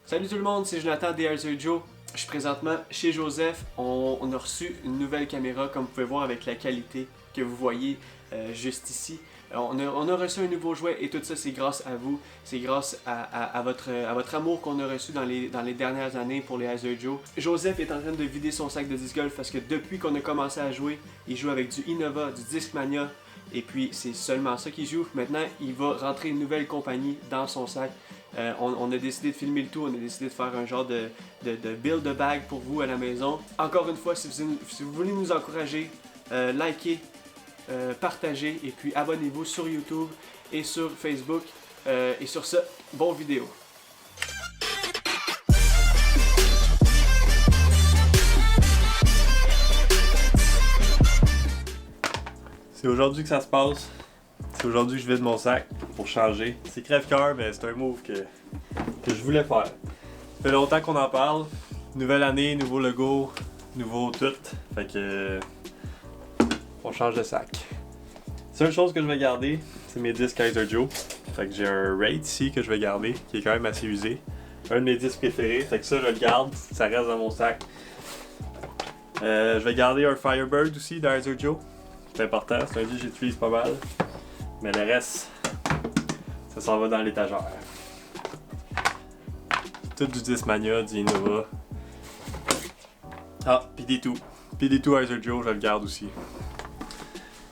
Salut tout le monde, c'est Jonathan des Joe. Je suis présentement chez Joseph. On a reçu une nouvelle caméra, comme vous pouvez voir avec la qualité que vous voyez juste ici. On a reçu un nouveau jouet et tout ça c'est grâce à vous. C'est grâce à votre amour qu'on a reçu dans les dernières années pour les Joe. Joseph est en train de vider son sac de disc golf parce que depuis qu'on a commencé à jouer, il joue avec du Innova, du Discmania. Et puis c'est seulement ça qu'il joue. Maintenant, il va rentrer une nouvelle compagnie dans son sac. On a décidé de filmer le tout, on a décidé de faire un genre de build a bag pour vous à la maison. Encore une fois, si vous voulez nous encourager, likez, partagez et puis abonnez-vous sur YouTube et sur Facebook. Et sur ce, bonne vidéo. C'est aujourd'hui que ça se passe. C'est aujourd'hui que je vide mon sac pour changer. C'est crève-cœur, mais c'est un move que je voulais faire. Ça fait longtemps qu'on en parle. Nouvelle année, nouveau logo, nouveau tout. Fait que on change de sac. Seule chose que je vais garder, c'est mes disques Joe. Fait que j'ai un Rate ici que je vais garder, qui est quand même assez usé. Un de mes disques préférés, fait que ça je le garde, ça reste dans mon sac. Je vais garder un Firebird aussi Joe. C'est important, c'est un disque que j'utilise pas mal. Mais le reste, ça s'en va dans l'étagère. Tout du Discmania, du Innova. Ah, PD2. PD2 Joe, je le garde aussi.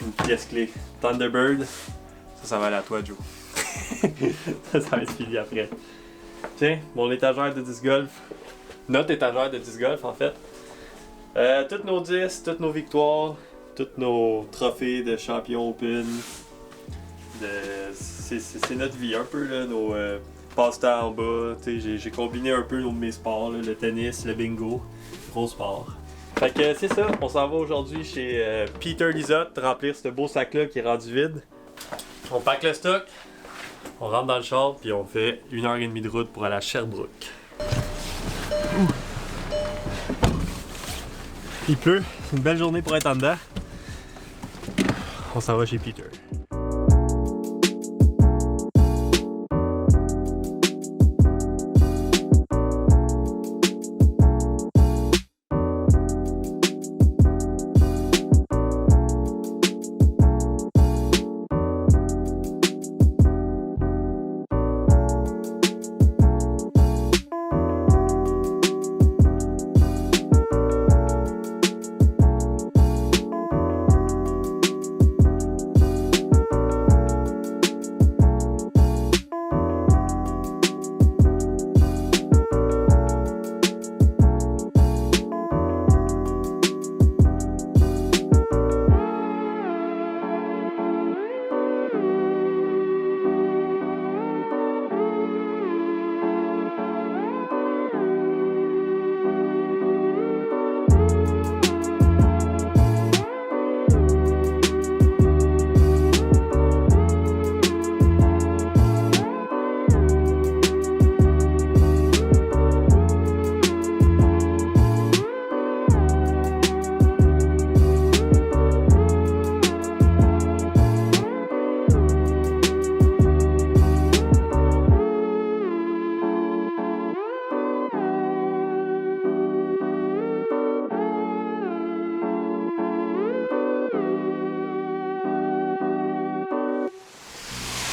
Une pièce clé. Thunderbird, ça va aller à toi, Joe. ça va être fini après. Tiens, mon étagère de disc golf. Notre étagère de disc golf, en fait. Toutes nos disques, toutes nos victoires, tous nos trophées de champion open. C'est notre vie un peu, là, nos passe-temps en bas. J'ai combiné un peu mes sports, là, le tennis, le bingo, gros sport. Fait que c'est ça, on s'en va aujourd'hui chez Peter Lizotte remplir ce beau sac-là qui est rendu vide. On pack le stock, on rentre dans le char, puis on fait 1h30 de route pour aller à Sherbrooke. Il pleut, c'est une belle journée pour être en dedans. On s'en va chez Peter.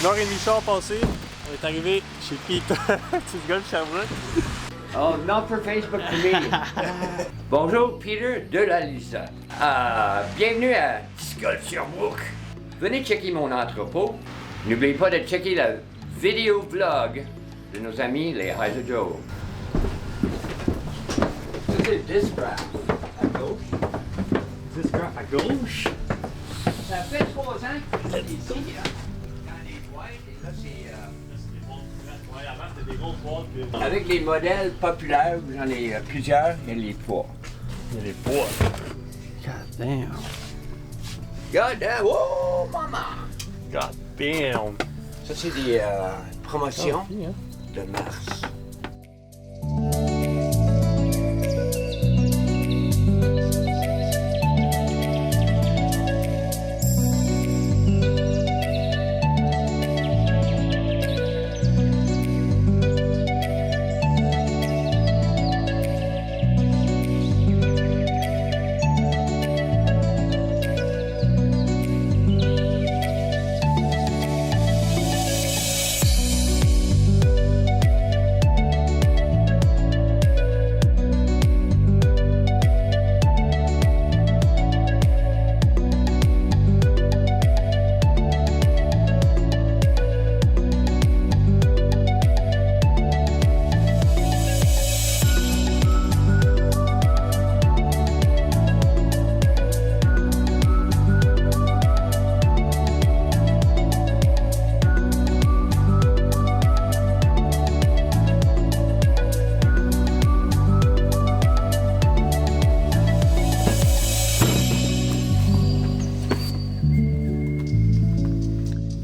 Une heure et demie char passé, on est arrivé chez Peter, petit gars de Sherbrooke. Oh, not for Facebook for me. Bonjour, Peter de la Lizotte. Bienvenue à Disc Golf Sherbrooke. Venez checker mon entrepôt. N'oubliez pas de checker la vidéo vlog de nos amis les Joe. Ça c'est le discraft à gauche. Discraft à gauche. Ça fait 3 ans que je suis ici. Là, c'est, avec les modèles populaires, j'en ai plusieurs, il y a les poids. Il y a les poids. God damn. God damn, oh maman! God damn. Ça c'est des promotions de mars.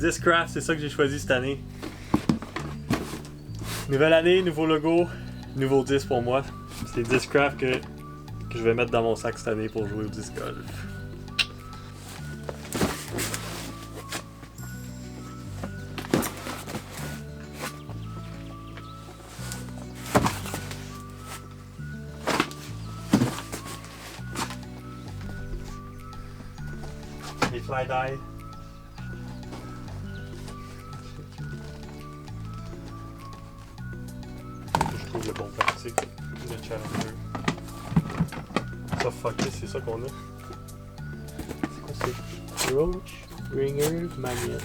Discraft, c'est ça que j'ai choisi cette année. Nouvelle année, nouveau logo, nouveau disque pour moi. C'est Discraft que je vais mettre dans mon sac cette année pour jouer au disc golf. Les fly die. Je trouve le bon plastique, le Challenger. Ça fucké, c'est ça qu'on a. C'est quoi c'est? Roach, Ringer, Magnet.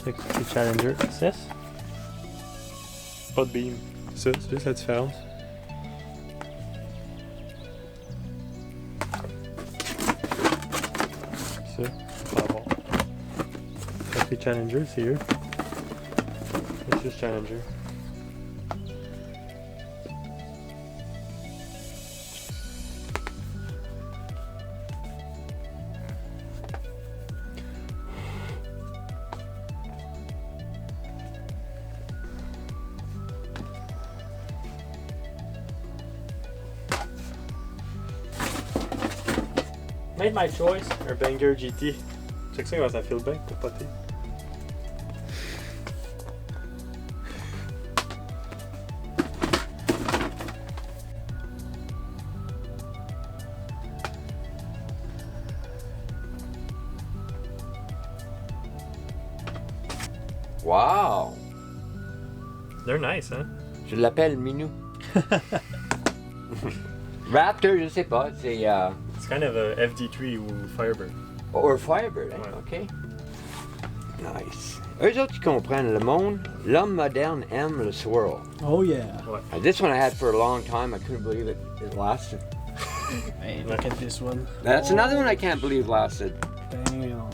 Check le Challenger, 6. Pas de beam. Ça, c'est juste la différence. Ça, pas avoir. Les Challenger, c'est eux. C'est juste Challenger. Made my choice, un Banger GT. Check ça comment ça feel bien pour poter. Wow! They're nice, hein? Je l'appelle Minou. Raptor, je sais pas, c'est... It's kind of a FD3 ou Firebird. Or Firebird, hein? Ouais. OK. Nice. Eux autres, ils comprennent le monde. L'homme moderne aime le swirl. Oh yeah. This one I had for a long time. I couldn't believe it lasted. Hey, look at this one. That's another one I can't believe lasted. Damn.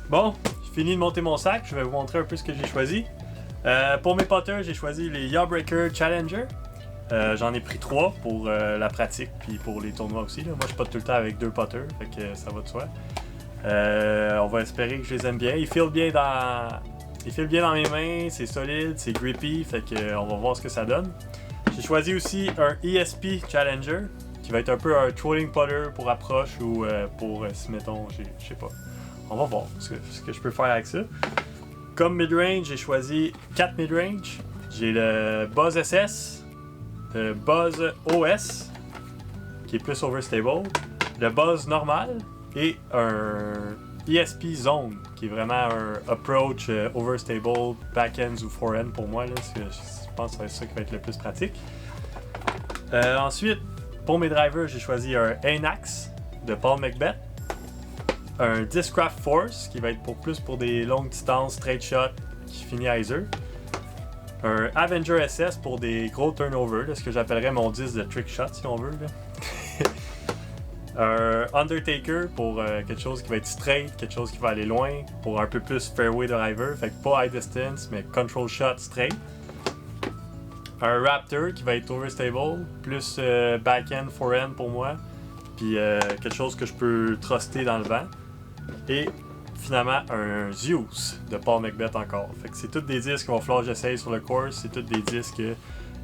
Bon, j'ai fini de monter mon sac. Je vais vous montrer un peu ce que j'ai choisi. Pour mes putters, j'ai choisi les Yawbreaker Challenger. J'en ai pris 3 pour la pratique puis pour les tournois aussi. Là. Moi, je putte tout le temps avec 2 putters, fait que ça va de soi. On va espérer que je les aime bien. Ils filent bien dans mes mains, c'est solide, c'est grippy, fait que on va voir ce que ça donne. J'ai choisi aussi un ESP Challenger qui va être un peu un trolling putter pour approche ou pour si mettons, je sais pas. On va voir ce que je peux faire avec ça. Comme mid-range, j'ai choisi 4 mid-range. J'ai le Buzz SS, le Buzz OS qui est plus overstable, le Buzz normal et un ESP Zone qui est vraiment un approach overstable, backends ou forehands pour moi. Là, parce que je pense que c'est ça qui va être le plus pratique. Ensuite, pour mes drivers, j'ai choisi un Anax de Paul McBeth, un Discraft Force qui va être plus pour des longues distances, straight shot qui finit hyzer, un Avenger SS pour des gros turnovers, ce que j'appellerais mon 10 de trick shot si on veut. Là. Un Undertaker pour quelque chose qui va être straight, quelque chose qui va aller loin, pour un peu plus fairway driver, fait que pas high distance, mais control shot straight. Un Raptor qui va être overstable, plus backhand, forehand pour moi, puis quelque chose que je peux truster dans le vent. Et finalement, un Zeus de Paul McBeth encore. Fait que c'est tous des disques qu'il va falloir que j'essaye sur le course, c'est tous des disques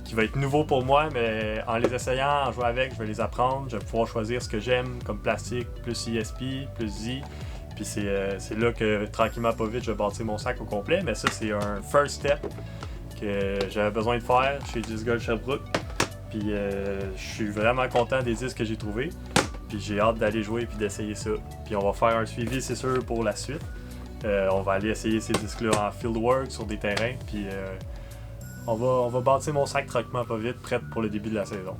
qui vont être nouveaux pour moi, mais en les essayant, en jouant avec, je vais les apprendre, je vais pouvoir choisir ce que j'aime comme plastique, plus ESP, plus Z. Puis c'est là que tranquillement pas vite je vais bâtir mon sac au complet, mais ça c'est un first step que j'avais besoin de faire chez Disc Golf Sherbrooke. Puis je suis vraiment content des disques que j'ai trouvés. Puis j'ai hâte d'aller jouer et d'essayer ça. Puis on va faire un suivi, c'est sûr, pour la suite. On va aller essayer ces disques-là en fieldwork sur des terrains. Puis on va bâtir mon sac tranquillement pas vite, prêt pour le début de la saison.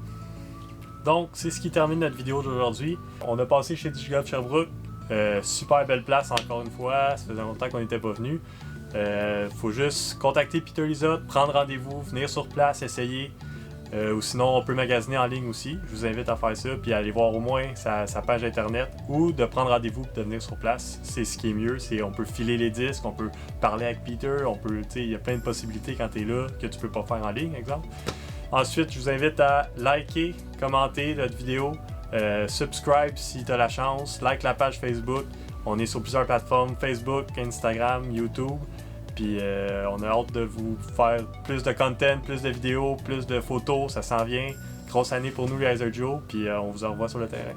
Donc, c'est ce qui termine notre vidéo d'aujourd'hui. On a passé chez Disc Golf Sherbrooke. Super belle place encore une fois. Ça faisait longtemps qu'on n'était pas venu. Faut juste contacter Peter Lizotte, prendre rendez-vous, venir sur place, essayer. Ou sinon, on peut magasiner en ligne aussi. Je vous invite à faire ça, puis à aller voir au moins sa page internet ou de prendre rendez-vous et de venir sur place. C'est ce qui est mieux. On peut filer les disques, on peut parler avec Peter, il y a plein de possibilités quand tu es là que tu peux pas faire en ligne, exemple. Ensuite, je vous invite à liker, commenter notre vidéo, Subscribe si tu as la chance. Like la page Facebook. On est sur plusieurs plateformes, Facebook, Instagram, YouTube. Puis on a hâte de vous faire plus de content, plus de vidéos, plus de photos. Ça s'en vient. Grosse année pour nous, Riser Joe. Puis on vous revoit sur le terrain.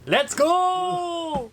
Let's go!